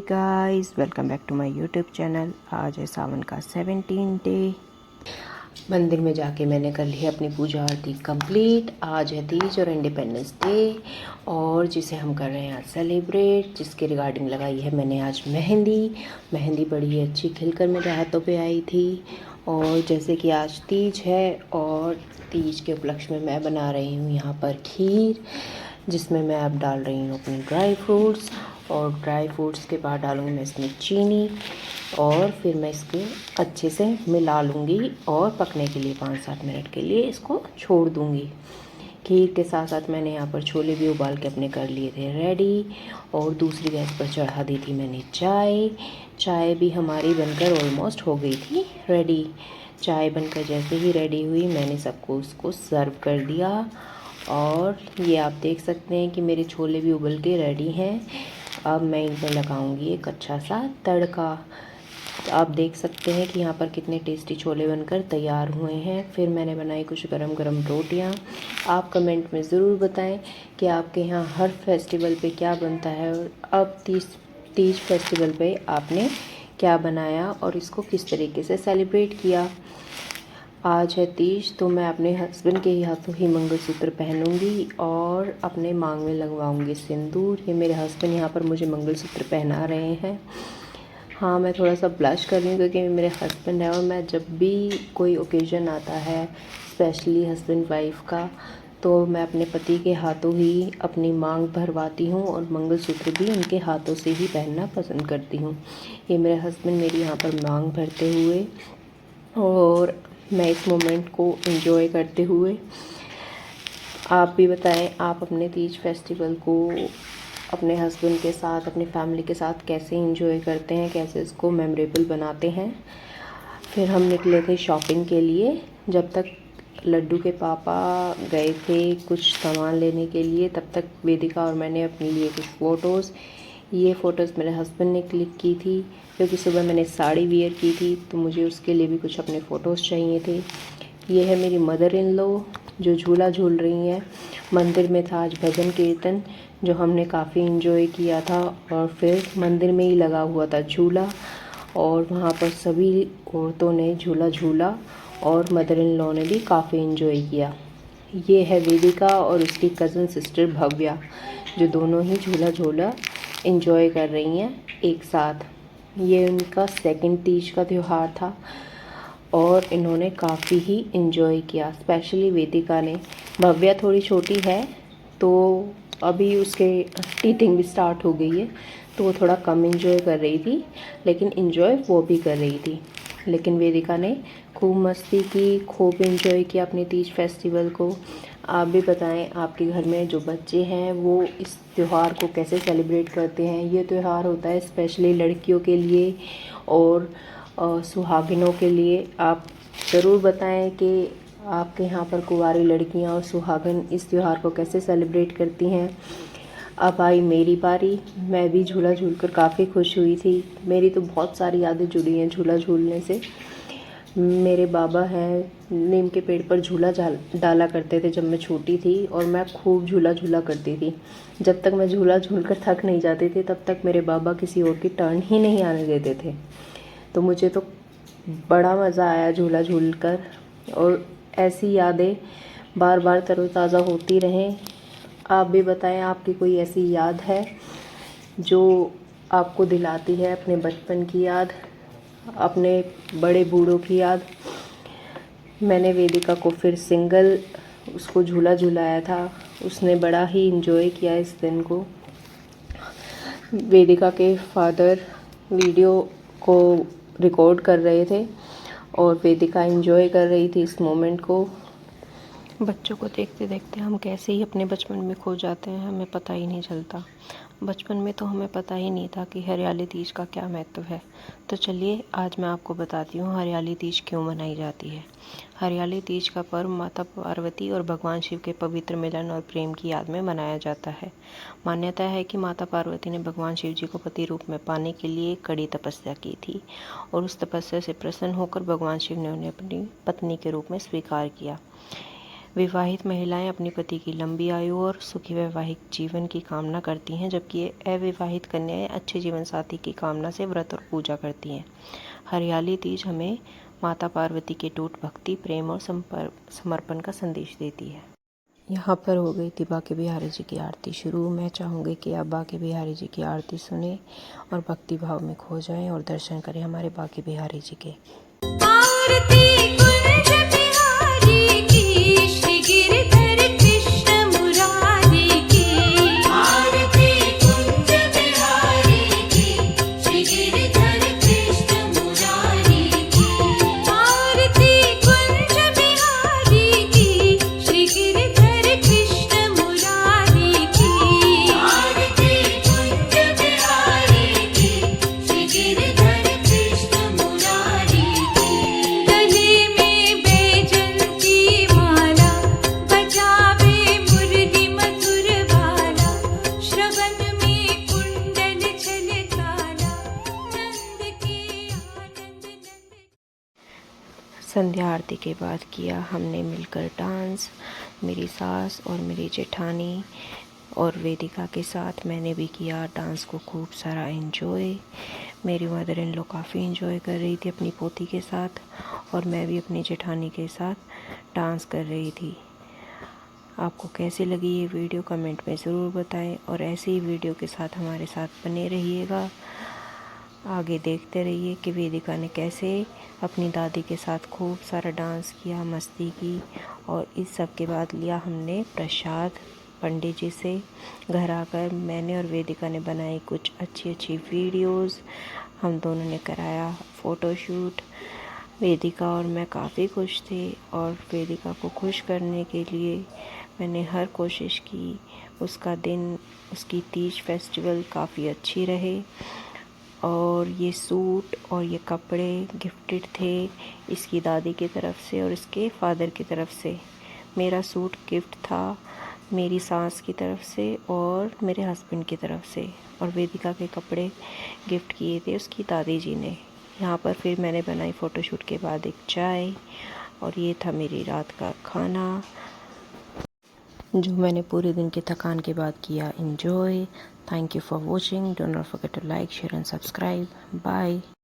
Guys, welcome back to my YouTube channel. आज है सावन का 17 डे। मंदिर में जाके मैंने कर ली अपनी पूजा आरती कंप्लीट। आज है तीज और इंडिपेंडेंस डे और जिसे हम कर रहे हैं आज सेलिब्रेट, जिसके रिगार्डिंग लगाई है मैंने आज मेहंदी बड़ी अच्छी खिलकर मेरे हाथों पे आई थी। और जैसे कि आज तीज है और तीज के उपलक्ष्य में मैं बना रही हूँ यहाँ पर खीर, जिसमें मैं अब डाल रही हूँ अपने ड्राई फ्रूट्स। और ड्राई फ्रूट्स के बाद डालूँगी मैं इसमें चीनी और फिर मैं इसको अच्छे से मिला लूँगी और पकने के लिए 5-7 मिनट के लिए इसको छोड़ दूँगी। खीर के साथ साथ मैंने यहाँ पर छोले भी उबाल के अपने कर लिए थे रेडी। और दूसरी गैस पर चढ़ा दी थी मैंने चाय भी हमारी बनकर ऑलमोस्ट हो गई थी रेडी। चाय बनकर जैसे ही रेडी हुई मैंने सबको उसको सर्व कर दिया। और ये आप देख सकते हैं कि मेरे छोले भी उबल के रेडी हैं। अब मैं इनमें लगाऊंगी एक अच्छा सा तड़का। आप देख सकते हैं कि यहाँ पर कितने टेस्टी छोले बनकर तैयार हुए हैं। फिर मैंने बनाई कुछ गरम गरम रोटियाँ। आप कमेंट में ज़रूर बताएं कि आपके यहाँ हर फेस्टिवल पे क्या बनता है और अब तीज फेस्टिवल पे आपने क्या बनाया और इसको किस तरीके से सेलिब्रेट किया। आज है तीज तो मैं अपने हस्बैंड के ही हाथों ही मंगलसूत्र पहनूंगी और अपने मांग में लगवाऊंगी सिंदूर। ये मेरे हस्बैंड यहाँ पर मुझे मंगलसूत्र पहना रहे हैं। हाँ, मैं थोड़ा सा ब्लश कर रही हूँ क्योंकि मेरे हस्बैंड है और मैं जब भी कोई ओकेज़न आता है स्पेशली हस्बैंड वाइफ का, तो मैं अपने पति के हाथों ही अपनी मांग भरवाती हूँ और मंगलसूत्र भी उनके हाथों से ही पहनना पसंद करती हूँ। ये मेरे हस्बैंड मेरी यहाँ पर मांग भरते हुए और मैं इस मोमेंट को एंजॉय करते हुए। आप भी बताएं आप अपने तीज फेस्टिवल को अपने हस्बैंड के साथ, अपनी फैमिली के साथ कैसे एंजॉय करते हैं, कैसे इसको मेमोरेबल बनाते हैं। फिर हम निकले थे शॉपिंग के लिए। जब तक लड्डू के पापा गए थे कुछ सामान लेने के लिए, तब तक वेदिका और मैंने अपने लिए कुछ फ़ोटोज़, ये फ़ोटोज़ मेरे हस्बैंड ने क्लिक की थी क्योंकि सुबह मैंने साड़ी वियर की थी तो मुझे उसके लिए भी कुछ अपने फ़ोटोज़ चाहिए थे। ये है मेरी मदर इन लॉ जो झूला झूल रही हैं। मंदिर में था आज भजन कीर्तन जो हमने काफ़ी इंजॉय किया था और फिर मंदिर में ही लगा हुआ था झूला और वहाँ पर सभी औरतों ने झूला झूला और मदर इन लॉ ने भी काफ़ी इंजॉय किया। ये है वेदिका और उसकी कज़न सिस्टर भव्या जो दोनों ही झूला झूला इंजॉय कर रही हैं एक साथ। ये उनका सेकंड तीज का त्यौहार था और इन्होंने काफ़ी ही इंजॉय किया, स्पेशली वेदिका ने। भव्या थोड़ी छोटी है तो अभी उसके टीथिंग भी स्टार्ट हो गई है तो वो थोड़ा कम इंजॉय कर रही थी, लेकिन इंजॉय वो भी कर रही थी। लेकिन वेदिका ने खूब मस्ती की, खूब इंजॉय किया अपने तीज फेस्टिवल को। आप भी बताएं आपके घर में जो बच्चे हैं वो इस त्यौहार को कैसे सेलिब्रेट करते हैं। ये त्यौहार होता है स्पेशली लड़कियों के लिए और सुहागिनों के लिए। आप ज़रूर बताएं कि आपके यहाँ पर कुंवारी लड़कियाँ और सुहागन इस त्यौहार को कैसे सेलिब्रेट करती हैं। अब आई मेरी बारी। मैं भी झूला झूलकर काफ़ी खुश हुई थी। मेरी तो बहुत सारी यादें जुड़ी हैं झूला झूलने से। मेरे बाबा हैं, नीम के पेड़ पर झूला डाला करते थे जब मैं छोटी थी और मैं खूब झूला झूला करती थी। जब तक मैं झूला झूलकर थक नहीं जाती थी तब तक मेरे बाबा किसी और की टर्न ही नहीं आने देते थे। तो मुझे तो बड़ा मज़ा आया झूला झूलकर और ऐसी यादें बार बार तरोताज़ा होती रहें। आप भी बताएं आपकी कोई ऐसी याद है जो आपको दिलाती है अपने बचपन की याद, अपने बड़े बूढ़ों की याद। मैंने वेदिका को फिर सिंगल उसको झूला झुलाया था, उसने बड़ा ही इंजॉय किया इस दिन को। वेदिका के फादर वीडियो को रिकॉर्ड कर रहे थे और वेदिका एंजॉय कर रही थी इस मोमेंट को। बच्चों को देखते देखते हम कैसे ही अपने बचपन में खो जाते हैं, हमें पता ही नहीं चलता। बचपन में तो हमें पता ही नहीं था कि हरियाली तीज का क्या महत्व है। तो चलिए आज मैं आपको बताती हूँ हरियाली तीज क्यों मनाई जाती है। हरियाली तीज का पर्व माता पार्वती और भगवान शिव के पवित्र मिलन और प्रेम की याद में मनाया जाता है। मान्यता है कि माता पार्वती ने भगवान शिव जी को पति रूप में पाने के लिए कड़ी तपस्या की थी और उस तपस्या से प्रसन्न होकर भगवान शिव ने उन्हें अपनी पत्नी के रूप में स्वीकार किया। विवाहित महिलाएं अपने पति की लंबी आयु और सुखी वैवाहिक जीवन की कामना करती हैं, जबकि अविवाहित कन्याएं अच्छे जीवन साथी की कामना से व्रत और पूजा करती हैं। हरियाली तीज हमें माता पार्वती के टूट भक्ति, प्रेम और समर्पण का संदेश देती है। यहाँ पर हो गई थी बांके बिहारी जी की आरती शुरू। मैं चाहूँगी कि आप बांके बिहारी जी की आरती सुने और भक्ति भाव में खो जाएं और दर्शन करें हमारे बांके बिहारी जी के। आरती कुंज बिहारी की, श्री गिरधर कृष्ण मुरारी की। आरती कुंज बिहारी की, श्री गिरधर कृष्ण मुरारी की। आरती कुंज बिहारी की, श्री गिरधर कृष्ण मुरारी की। आरती कुंज बिहारी की, श्री गिरधर कृष्ण मुरारी की। गले में बैजंती माला, बजावे मुरली मधुर बाला, श्रवण में कुंडल छलकाला, नंद के आनंद नंद। संध्या आरती के बाद किया हमने मिलकर डांस, मेरी सास और मेरी जेठानी और वेदिका के साथ मैंने भी किया डांस को खूब सारा एंजॉय। मेरी मदर इन लॉ काफ़ी एंजॉय कर रही थी अपनी पोती के साथ और मैं भी अपनी जेठानी के साथ डांस कर रही थी। आपको कैसी लगी ये वीडियो कमेंट में ज़रूर बताएं और ऐसे ही वीडियो के साथ हमारे साथ बने रहिएगा। आगे देखते रहिए कि वेदिका ने कैसे अपनी दादी के साथ खूब सारा डांस किया, मस्ती की और इस सब के बाद लिया हमने प्रसाद पंडित जी से। घर आकर मैंने और वेदिका ने बनाई कुछ अच्छी वीडियोस। हम दोनों ने कराया फ़ोटोशूट। वेदिका और मैं काफ़ी खुश थे और वेदिका को खुश करने के लिए मैंने हर कोशिश की। उसका दिन, उसकी तीज फेस्टिवल काफ़ी अच्छी रहे और ये सूट और ये कपड़े गिफ्टेड थे इसकी दादी की तरफ से और इसके फादर की तरफ से। मेरा सूट गिफ्ट था मेरी सास की तरफ से और मेरे हस्बैंड की तरफ से और वेदिका के कपड़े गिफ्ट किए थे उसकी दादी जी ने। यहाँ पर फिर मैंने बनाई फ़ोटोशूट के बाद एक चाय और ये था मेरी रात का खाना जो मैंने पूरे दिन की थकान के बाद किया enjoy. Thank you for watching. Don't forget to like, share and subscribe. Bye.